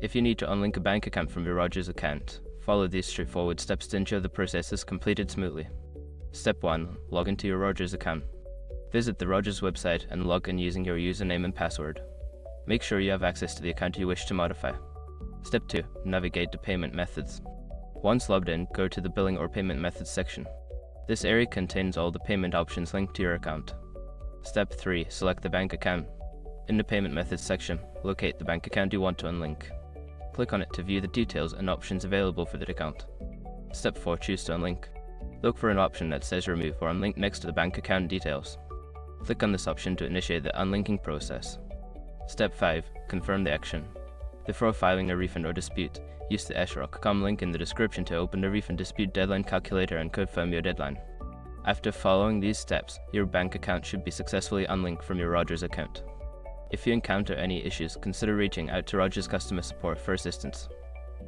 If you need to unlink a bank account from your Rogers account, follow these straightforward steps to ensure the process is completed smoothly. Step 1. Log into your Rogers account. Visit the Rogers website and log in using your username and password. Make sure you have access to the account you wish to modify. Step 2. Navigate to payment methods. Once logged in, go to the billing or payment methods section. This area contains all the payment options linked to your account. Step 3. Select the bank account. In the payment methods section, locate the bank account you want to unlink. Click on it to view the details and options available for that account. Step 4. Choose to unlink. Look for an option that says remove or unlink next to the bank account details. Click on this option to initiate the unlinking process. Step 5. Confirm the action. Before filing a refund or dispute, use the sroc.com link in the description to open the refund dispute deadline calculator and confirm your deadline. After following these steps, your bank account should be successfully unlinked from your Rogers account. If you encounter any issues, consider reaching out to Rogers customer support for assistance.